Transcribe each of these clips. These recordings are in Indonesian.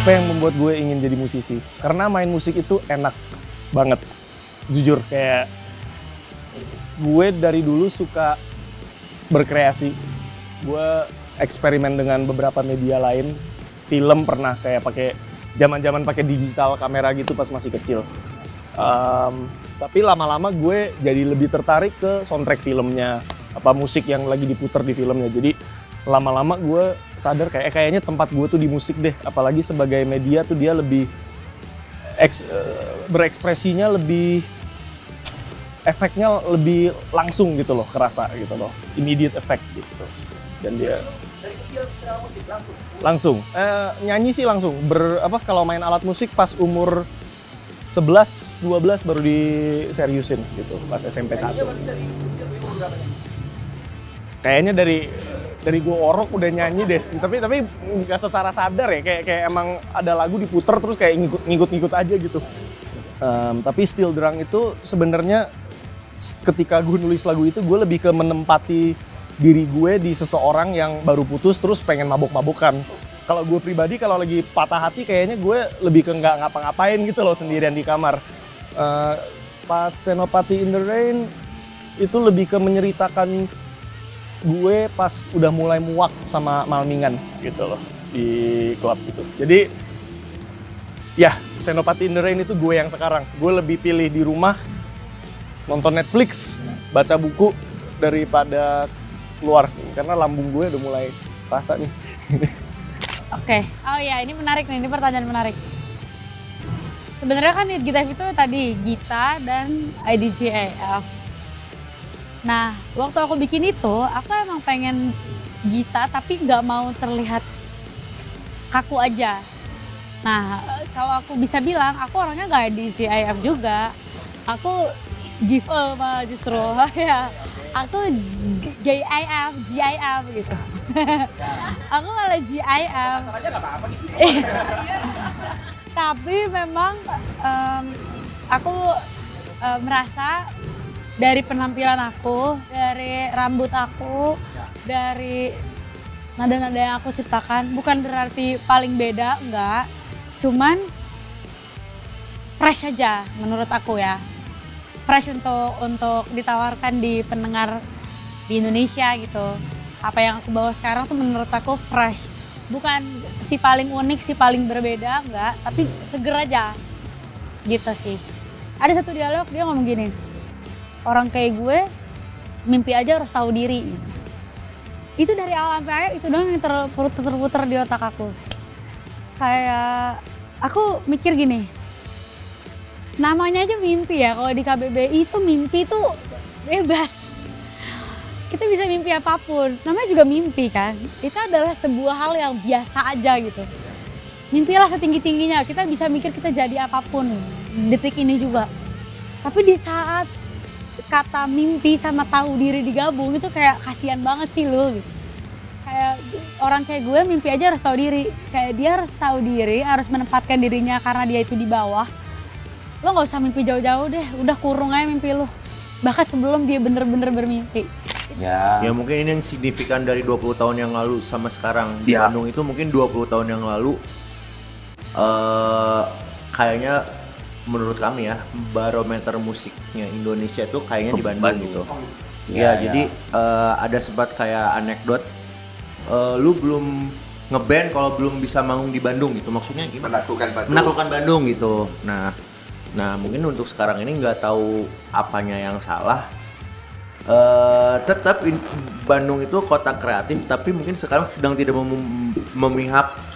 Apa yang membuat gue ingin jadi musisi? Karena main musik itu enak banget. Jujur, kayak gue dari dulu suka berkreasi. Gue eksperimen dengan beberapa media lain. Film pernah kayak pakai zaman-zaman pakai digital kamera gitu pas masih kecil. Tapi lama-lama gue jadi lebih tertarik ke soundtrack filmnya, apa musik yang lagi diputar di filmnya. Jadi lama-lama gue sadar kayaknya tempat gue tuh di musik deh, apalagi sebagai media tuh dia lebih berekspresinya lebih, efeknya lebih langsung gitu loh, kerasa gitu loh, immediate effect gitu. Dan dia dari kecil ke musik langsung nyanyi sih langsung kalau main alat musik pas umur 11-12 baru diseriusin gitu pas SMP 1. Kayaknya dari gue orok udah nyanyi deh, tapi nggak secara sadar ya, kayak emang ada lagu diputer terus kayak ngikut aja gitu. Tapi Steel Drunk itu sebenarnya ketika gue nulis lagu itu gue lebih ke menempati diri gue di seseorang yang baru putus terus pengen mabok-mabokan. Kalau gue pribadi kalau lagi patah hati kayaknya gue lebih ke nggak ngapa-ngapain gitu loh, sendirian di kamar. Pas Senopati in the Rain itu lebih ke menceritakan gue pas udah mulai muak sama malmingan gitu loh di klub gitu. Jadi ya Senopati in the Rain itu gue yang sekarang. Gue lebih pilih di rumah nonton Netflix, baca buku daripada keluar karena lambung gue udah mulai rasa nih. Oke. Oh iya, ini menarik nih, ini pertanyaan menarik. Sebenarnya kan Gita itu tadi Gita dan IDGAF. Nah, waktu aku bikin itu, aku emang pengen Gita tapi nggak mau terlihat kaku aja. Nah, kalau aku bisa bilang, aku orangnya nggak di CIF juga. Aku give up malah justru. Ya, aku GIF gitu. Aku malah GIF. aja nggak apa-apa nih. Tapi memang aku merasa dari penampilan aku, dari rambut aku, dari nada-nada yang aku ciptakan, bukan berarti paling beda, enggak. Cuman fresh aja menurut aku ya. Fresh untuk ditawarkan di pendengar di Indonesia gitu. Apa yang aku bawa sekarang tuh menurut aku fresh. Bukan si paling unik, si paling berbeda, enggak. Tapi seger aja. Gitu sih. Ada satu dialog, dia ngomong gini. Orang kayak gue, mimpi aja harus tahu diri. Itu dari awal sampai akhir, itu doang yang terputar di otak aku. Kayak, aku mikir gini, namanya aja mimpi ya, kalau di KBBI itu mimpi itu bebas. Kita bisa mimpi apapun, namanya juga mimpi kan. Itu adalah sebuah hal yang biasa aja gitu. Mimpilah setinggi-tingginya, kita bisa mikir kita jadi apapun, detik ini juga. Tapi di saat kata mimpi sama tahu diri digabung itu kayak kasihan banget sih lo gitu. Kayak orang kayak gue mimpi aja harus tahu diri. Kayak dia harus tahu diri, harus menempatkan dirinya karena dia itu di bawah. Lo gak usah mimpi jauh-jauh deh, udah kurung aja mimpi lo. Bahkan sebelum dia bener-bener bermimpi. Ya mungkin ini yang signifikan dari 20 tahun yang lalu sama sekarang. Di Bandung itu mungkin 20 tahun yang lalu kayaknya menurut kami ya, barometer musiknya Indonesia itu kayaknya di Bandung gitu. Ya, jadi ada sempat kayak anekdot, lu belum ngeband kalau belum bisa manggung di Bandung gitu. Maksudnya gimana? Menaklukkan Bandung gitu. Nah mungkin untuk sekarang ini nggak tahu apanya yang salah. Tetap Bandung itu kota kreatif, tapi mungkin sekarang sedang tidak memihak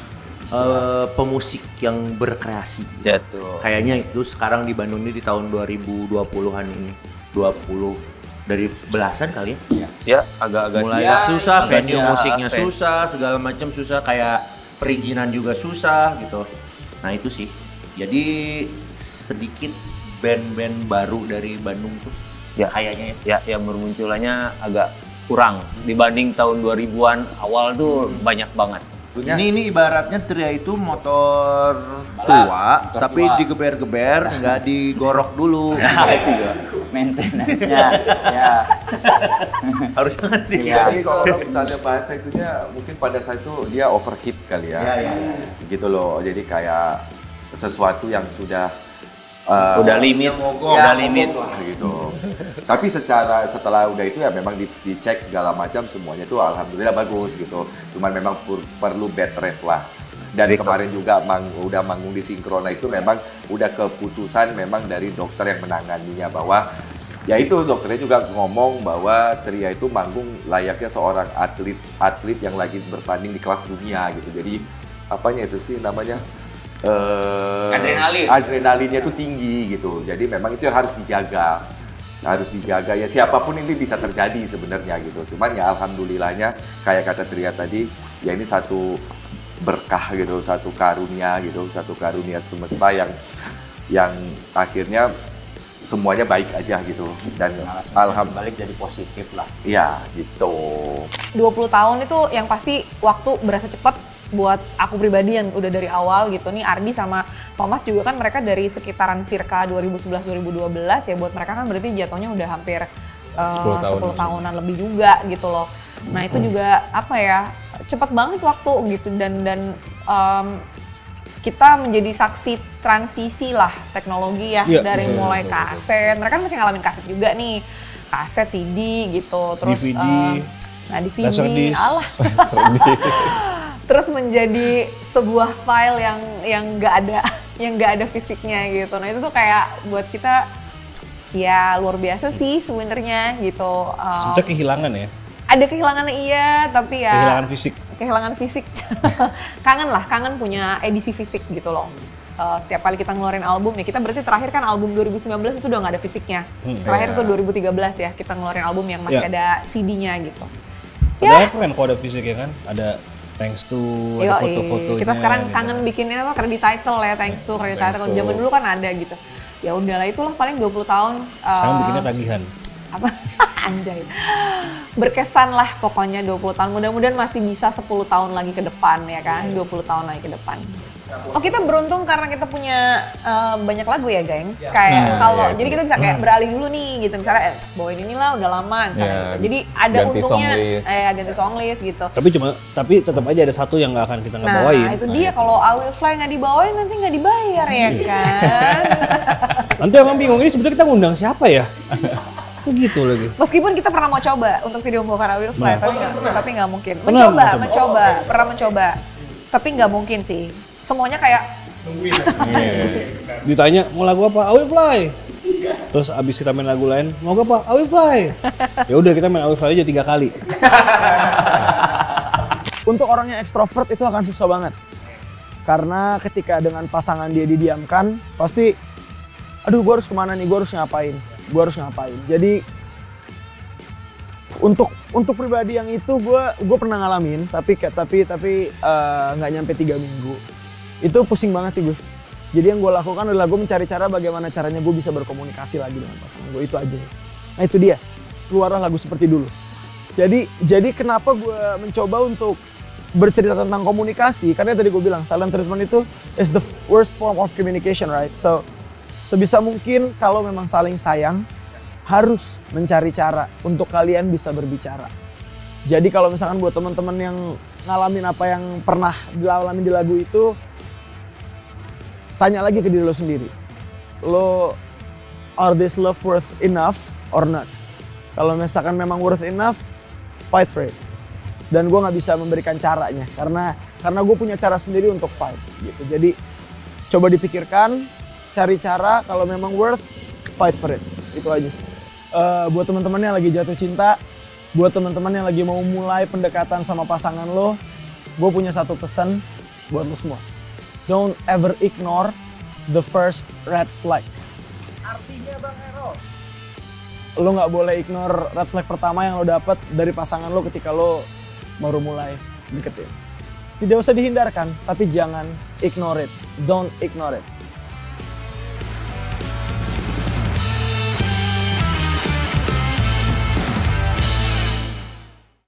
pemusik yang berkreasi. Jatuh. Kayaknya itu sekarang di Bandung ini di tahun 2020-an ini. 20 dari belasan kali ya. Ya, agak-agak mulai susah, venue musiknya susah, segala macam susah, kayak perizinan juga susah gitu. Nah, itu sih. Jadi sedikit band-band baru dari Bandung tuh ya kayaknya ya yang bermunculannya agak kurang dibanding tahun 2000-an awal tuh banyak banget. Ini ibaratnya Tria itu motor tua, tapi digeber-geber, nggak digorok dulu. Maintenance-nya, ya. Harusnya kan dia. Iya. Jadi kalau misalnya bahasa itunya mungkin pada saat itu dia overheat kali ya. Iya. Gitu loh. Jadi kayak sesuatu yang sudah Udah limit, udah limit. lah gitu. Tapi setelah udah itu ya memang dicek segala macam semuanya tuh alhamdulillah bagus gitu. Cuman memang perlu bed rest lah. Dan kemarin juga udah manggung di Synchronize itu memang udah keputusan memang dari dokter yang menanganinya bahwa ya itu dokternya juga ngomong bahwa Tria itu manggung layaknya seorang atlet yang lagi bertanding di kelas dunia gitu. Jadi apanya itu sih namanya? Adrenalinnya itu tinggi gitu. Jadi memang itu yang harus dijaga ya, siapapun ini bisa terjadi sebenarnya gitu. Cuman ya alhamdulillahnya kayak kata Tria tadi ya ini satu berkah gitu, satu karunia semesta yang akhirnya semuanya baik aja gitu. Dan alhamdulillah balik jadi positif lah. iya gitu. 20 tahun itu yang pasti waktu berasa cepat buat aku pribadi yang udah dari awal gitu nih. Ardi sama Thomas juga kan mereka dari sekitaran circa 2011-2012 ya, buat mereka kan berarti jatuhnya udah hampir 10 tahunan lebih juga gitu loh. Nah itu juga apa ya, cepat banget waktu gitu dan kita menjadi saksi transisi lah teknologi ya, dari mulai kaset, mereka kan masih ngalamin kaset juga nih, kaset, CD gitu, terus DVD, terus menjadi sebuah file yang nggak ada fisiknya gitu. Nah itu tuh kayak buat kita ya luar biasa sih sebenarnya gitu. Sebenarnya kehilangan ya? Ada kehilangan iya, tapi ya kehilangan fisik. kangen punya edisi fisik gitu loh. Setiap kali kita ngeluarin album ya, kita berarti terakhir kan album 2019 itu udah nggak ada fisiknya. Terakhir tuh 2013 ya kita ngeluarin album yang masih ada CD-nya gitu. Padahal keren kalau ada fisik ya kan, ada thanks to, ada foto-fotonya. Kita sekarang gitu. kangen bikinin apa, credit title ya, thanks to, credit title. Zaman dulu kan ada gitu. Ya udahlah, itulah paling 20 tahun. Sekarang bikinnya tagihan. Apa? Anjay. Berkesan lah pokoknya 20 tahun. Mudah-mudahan masih bisa 10 tahun lagi ke depan ya kan, 20 tahun lagi ke depan. Oh kita beruntung karena kita punya banyak lagu ya gengs. Kayak jadi kita bisa kayak beralih dulu nih gitu. Misalnya bawain inilah udah lama misalnya gitu. Jadi ada ganti untungnya songlist. ganti songlist gitu. Tapi tetap aja ada satu yang nggak akan kita ngebawain. Nah itu dia, kalau I Will Fly nggak dibawain nanti nggak dibayar ya kan. Nanti orang bingung, ini sebetulnya kita ngundang siapa ya? Itu gitu lagi. Meskipun kita pernah mau coba untuk tidak membawakan I Will Fly, tapi nggak mungkin. Pernah Mencoba, tapi nggak mungkin sih. Semuanya kayak ditanya mau lagu apa? I Will Fly. Terus abis kita main lagu lain, mau apa? I Will Fly. Ya udah kita main I Will Fly aja 3 kali. Untuk orang yang ekstrovert itu akan susah banget. Karena ketika dengan pasangan dia didiamkan, pasti aduh gue harus kemana nih, gue harus ngapain. Jadi untuk pribadi yang itu gue pernah ngalamin, tapi nggak nyampe 3 minggu. Itu pusing banget sih gue. Jadi yang gue lakukan adalah gue mencari cara bagaimana caranya gue bisa berkomunikasi lagi dengan pasangan gue, itu aja sih. Nah itu dia, keluarlah lagu seperti dulu. Jadi kenapa gue mencoba untuk bercerita tentang komunikasi, karena tadi gue bilang silent treatment itu is the worst form of communication, right? So sebisa mungkin kalau memang saling sayang, harus mencari cara untuk kalian bisa berbicara. Jadi kalau misalkan buat teman-teman yang ngalamin apa yang pernah dialami di lagu itu, tanya lagi ke diri lo sendiri. Lo, are this love worth enough or not? Kalau misalkan memang worth enough, fight for it. Dan gue nggak bisa memberikan caranya karena gue punya cara sendiri untuk fight gitu. Jadi coba dipikirkan, cari cara, kalau memang worth, fight for it. Itu aja sih. Buat teman-teman yang lagi jatuh cinta, buat teman-teman yang lagi mau mulai pendekatan sama pasangan lo, gue punya satu pesan buat lo semua. Don't ever ignore the first red flag. Artinya Bang Eros. Lo nggak boleh ignore red flag pertama yang lo dapet dari pasangan lo ketika lo baru mulai deketin. Tidak usah dihindarkan, tapi jangan ignore it. Don't ignore it.